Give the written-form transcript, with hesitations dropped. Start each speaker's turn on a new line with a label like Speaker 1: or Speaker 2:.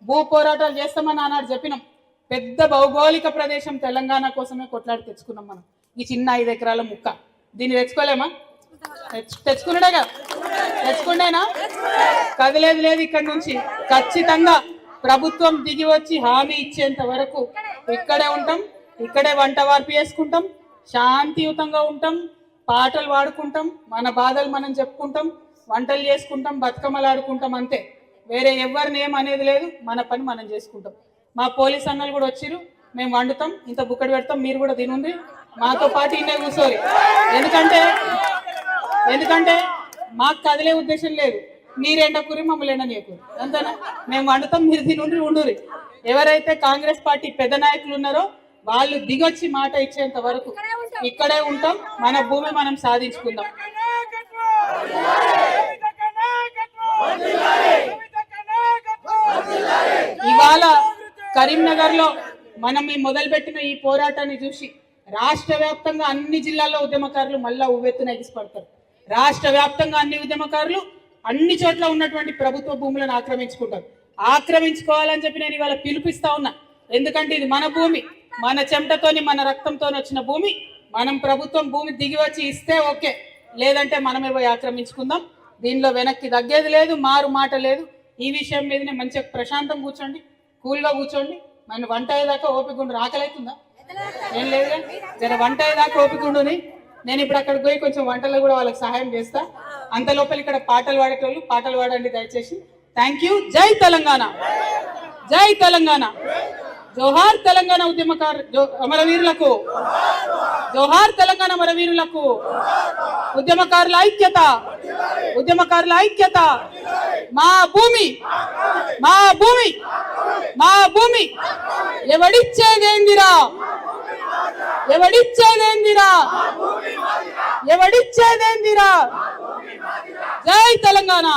Speaker 1: భూ పోరాటాలు చేస్తామని ఆనాడు చెప్పినాం. పెద్ద భౌగోళిక ప్రదేశం తెలంగాణ కోసమే కొట్లాడి తెచ్చుకున్నాం మనం. ఈ చిన్న 5 ఎకరాల ముక్క దీన్ని తెచ్చుకోలేమా? తెచ్చుకున్నాడేగా, తెచ్చుకుండేనా? కదిలేదు లేదు. ఇక్కడ నుంచి ఖచ్చితంగా ప్రభుత్వం దిగి వచ్చి హామీ ఇచ్చేంత వరకు ఇక్కడే ఉంటాం, ఇక్కడే వంట వార్పు చేసుకుంటాం, శాంతియుతంగా ఉంటాం, పాటలు పాడుకుంటాం, మన బాధలు మనం చెప్పుకుంటాం, వంటలు చేసుకుంటాం, బతుకమ్మలు ఆడుకుంటాం, అంతే. వేరే ఎవరిని ఏం అనేది లేదు. మన పని మనం చేసుకుంటాం. మా పోలీస్ అన్నలు కూడా వచ్చిరు. మేము వండుతాం, ఇంత బుక్కడి పెడతాం, మీరు కూడా తినుంది మాతో పాటు ఇన్నే కూర్చోరి. ఎందుకంటే మాకు కదిలే ఉద్దేశం లేదు. మీరేంటకూరి మమ్మల్ని ఎండనీయకూరి, అంతేనా? మేము వండుతాం, మీరు తినుండ్రి ఉండురి. ఎవరైతే కాంగ్రెస్ పార్టీ పెద్ద నాయకులు ఉన్నారో వాళ్ళు దిగొచ్చి మాట ఇచ్చేంత వరకు ఇక్కడే ఉంటాం. మన భూమి మనం సాధించుకుందాం. ఇవాళ కరీంనగర్ లో మనం ఈ మొదలుపెట్టిన ఈ పోరాటాన్ని చూసి రాష్ట్ర వ్యాప్తంగా అన్ని జిల్లాల్లో ఉద్యమకారులు మళ్ళా ఉవ్వెత్తున ఎగిసిపడతారు. రాష్ట్ర వ్యాప్తంగా అన్ని ఉద్యమకారులు అన్ని చోట్ల ఉన్నటువంటి ప్రభుత్వ భూములను ఆక్రమించుకోవాలని చెప్పి నేను ఇవాళ పిలుపిస్తా ఉన్నా. ఎందుకంటే ఇది మన భూమి, మన చెమటతోని మన రక్తంతో వచ్చిన భూమి. మనం ప్రభుత్వం భూమి దిగి వచ్చి ఇస్తే ఓకే, లేదంటే మనమే పోయి ఆక్రమించుకుందాం. దీనిలో వెనక్కి తగ్గేది లేదు, మారు మాట లేదు. ఈ విషయం మీదనే మంచిగా ప్రశాంతం కూర్చోండి, కూల్గా కూర్చోండి. మన వంట అయ్యేదాకా ఓపిక ఉండు. ఆకలైతుందా? ఏం లేదుగా, జర వంట అయ్యేదాకా ఓపిక ఉండుని. నేను ఇప్పుడు అక్కడికి పోయి కొంచెం వంటలో కూడా వాళ్ళకి సహాయం చేస్తా. అంత లోపల ఇక్కడ పాటలు పాడేటోళ్ళు పాటలు పాడండి దయచేసి. Thank you. జై తెలంగాణ, జై తెలంగాణ. జోహార్ తెలంగాణ అమరవీరులకు, జోహార్ తెలంగాణ అమరవీరులకు. ఉద్యమకారుల ఐక్యత, ఉద్యమకారుల ఐక్యత. మా భూమి, మా భూమి, మా భూమి ఎవడిచ్చేదేందిరా, ఎవడిచ్చేదేందిరా, ఎవడిచ్చేదేందిరా. జై తెలంగాణ.